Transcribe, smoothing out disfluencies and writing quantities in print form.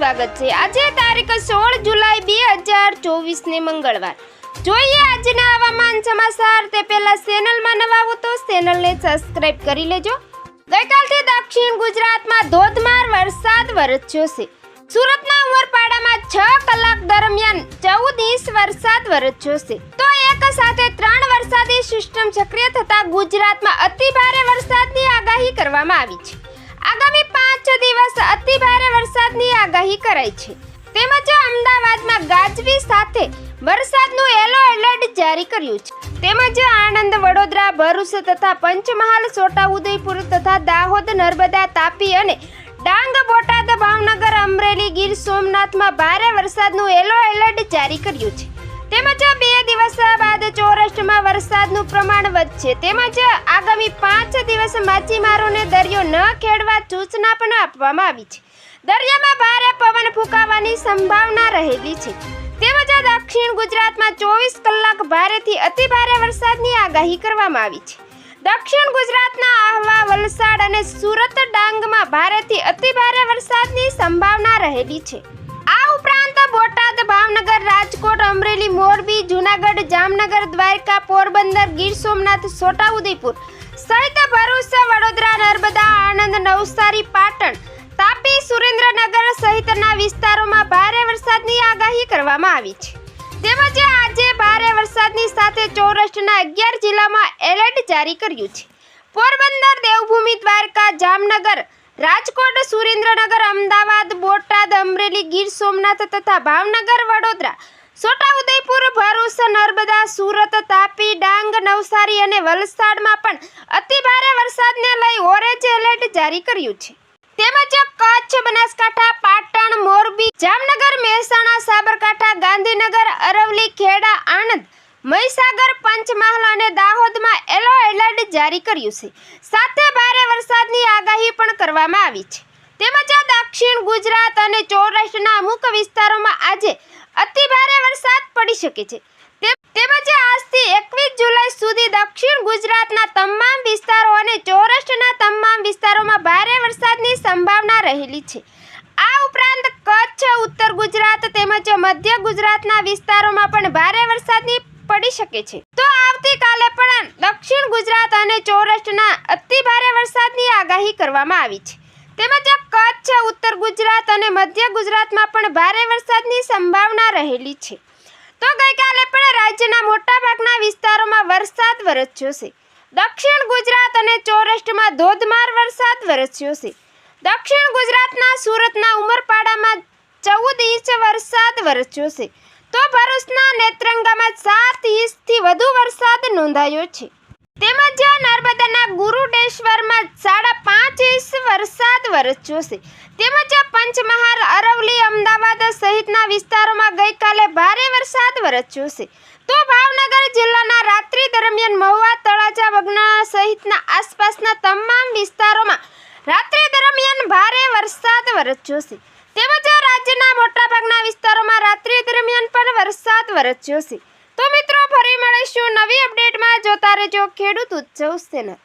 સ્વાગત છે। આજે તારીખ 16 જુલાઈ 2024 ને મંગળવાર। જોઈએ આજના હવામાન સમાચાર। તે પહેલા ચેનલમાં નવા હો તો ચેનલને સબસ્ક્રાઇબ કરી લેજો। ગઈકાલથી દક્ષિણ ગુજરાતમાં ધોધમાર વરસાદ વરસ્યો છે। સુરતના ઉમરપાડામાં 6 કલાક દરમિયાન 14 ઇંચ વરસાદ વરસ્યો છે। તો એક સાથે 3 વરસાદી સિસ્ટમ સક્રિય થતા ગુજરાતમાં અતિ ભારે વરસાદની આગાહી કરવામાં આવી છે। આગામી 5 દિવસ અતિ ભારે વરસાદની આગાહી કરાઈ છે। તેમજ અમદાવાદમાં ગાજવી સાથે વરસાદનું યલો એલર્ટ જારી કર્યું છે। તેમજ આણંદ, વડોદરા, ભરૂચ તથા પંચમહાલ, છોટાઉદેપુર તથા દાહોદ, નર્મદા, તાપી અને ડાંગ, બોટાદ, ભાવનગર, અમરેલી, ગીર સોમનાથમાં ભારે વરસાદનું યલો એલર્ટ જારી કર્યું છે। તેમજ 2 દિવસ બાદ સૌરાષ્ટ્રમાં વરસાદનું પ્રમાણ વધશે। તેમજ આગામી 5 દિવસ માછીમારોને દરિયો ન ખેડવા સૂચના પણ આપવામાં આવી છે। દરિયામાં ભારે પવન ફૂંકાવાની સંભાવના રહેલી છે। તેમજ દક્ષિણ ગુજરાતમાં 24 કલાક ભારેથી અતિ ભારે વરસાદની આગાહી કરવામાં આવી છે। દક્ષિણ ગુજરાતના આહવા, વલસાડ અને સુરત, ડાંગમાં ભારેથી અતિ ભારે વરસાદની સંભાવના રહેલી છે। આ ઉપરાંત બોટાદ, ભાવનગર, રાજકોટ, અમરેલી, મોરબી, જૂનાગઢ, જામનગર, દ્વારકા, પોરબંદર, ગીર સોમનાથ, છોટાઉદેપુર સહિત ભરૂચ, વડોદરા, નર્મદા, આણંદ, નવસારી, પાટણ, તાપી, સુરેન્દ્રનગર સહિતના વિસ્તારોમાં ભારે વરસાદની આગાહી કરવામાં આવી છે। તેમજ આજે ભારે વરસાદની સાથે સૌરાષ્ટ્રના 11 જિલ્લામાં એલર્ટ જારી કર્યું છે। પોરબંદર, દેવભૂમિ, દ્વારકા, જામનગર, રાજકોટ, સુરેન્દ્રનગર, અમદાવાદ, બોટાદ, અમરેલી, ગીર સોમનાથ તથા ભાવનગર, વડોદરા, છોટાઉદેપુર, ભરૂચ, નર્મદા, સુરત, તાપી, ડાંગ, નવસારી અને વલસાડમાં પણ અતિ ભારે વરસાદને લઈ ઓરેન્જ એલર્ટ જારી કર્યું છે। તેમજ કચ્છ, બનાસકાંઠા, પાટણ, મોરબી, જામનગર, મહેસાણા, સાબરકાંઠા, ગાંધીનગર, અરવલ્લી, ખેડા, આણંદ, મહીસાગર, પંચમહાલ અને દાહોદમાં યલો એલર્ટ જારી કર્યું છે। સાથે ભારે વરસાદની આગાહી પણ કરવામાં આવી છે। તેમજ દક્ષિણ ગુજરાત અને સૌરાષ્ટ્રના અમુક વિસ્તારોમાં આજે અતિ ભારે વરસાદ પડી શકે છે। તેમજ આજથી 21 જુલાઈ સુધી દક્ષિણ ગુજરાતના તમામ વિસ્તારો અને સૌરાષ્ટ્રના તમામ વિસ્તારોમાં ભારે વરસાદની સંભાવના રહેલી છે। આ ઉપરાંત કચ્છ, ઉત્તર ગુજરાત તેમજ મધ્ય ગુજરાતના વિસ્તારોમાં પણ ભારે વરસાદની પડી શકે છે। તો આવતીકાલે પણ દક્ષિણ ગુજરાત અને સૌરાષ્ટ્રના અતિ ભારે વરસાદની આગાહી કરવામાં આવી છે। તેમજ કચ્છ, ઉત્તર ગુજરાત અને મધ્ય ગુજરાતમાં પણ ભારે વરસાદની સંભાવના રહેલી છે। તો ગઈકાલે પણ રાજ્યના મોટાભાગના વિસ્તારોમાં વરસાદ વરસ્યો છે। દક્ષિણ ગુજરાત અને સૌરાષ્ટ્રમાં ધોધમાર વરસાદ વરસ્યો છે। દક્ષિણ ગુજરાતના સુરતના ઉમરપાડામાં 14 ઇંચ વરસાદ વરસ્યો છે। તો ભરૂચના નેત્રંગામાં 7 ઇંચથી વધુ વરસાદ નોંધાયો છે। તેમજ નર્મદાના ગુરુડેશ્વરમાં 5.5 ઇંચ વરસાદ વરસ્યો છે। તેમજ પંચમહાલ, અરવલ્લી, અમદાવાદ સહિતના વિસ્તારોમાં ગઈકાલે ભારે વરસાદ વરસ્યો છે। તો ભાવનગર જિલ્લાના રાત્રિ દરમિયાન મહુવા, તળાજા, બગનાળા સહિતના આસપાસના તમામ વિસ્તારોમાં રાત્રિ દરમિયાન ભારે વરસાદ વરસ્યો છે। તેમજ રાજ્યના મોટાભાગના વિસ્તારોમાં રાત્રિ દરમિયાન પણ વરસાદ વરસ્યો છે। તો મિત્રો, ફરી મળીશું નવી અપડેટમાં। જોતા રહેજો ખેડૂત ઉત્સવ ચેનલ।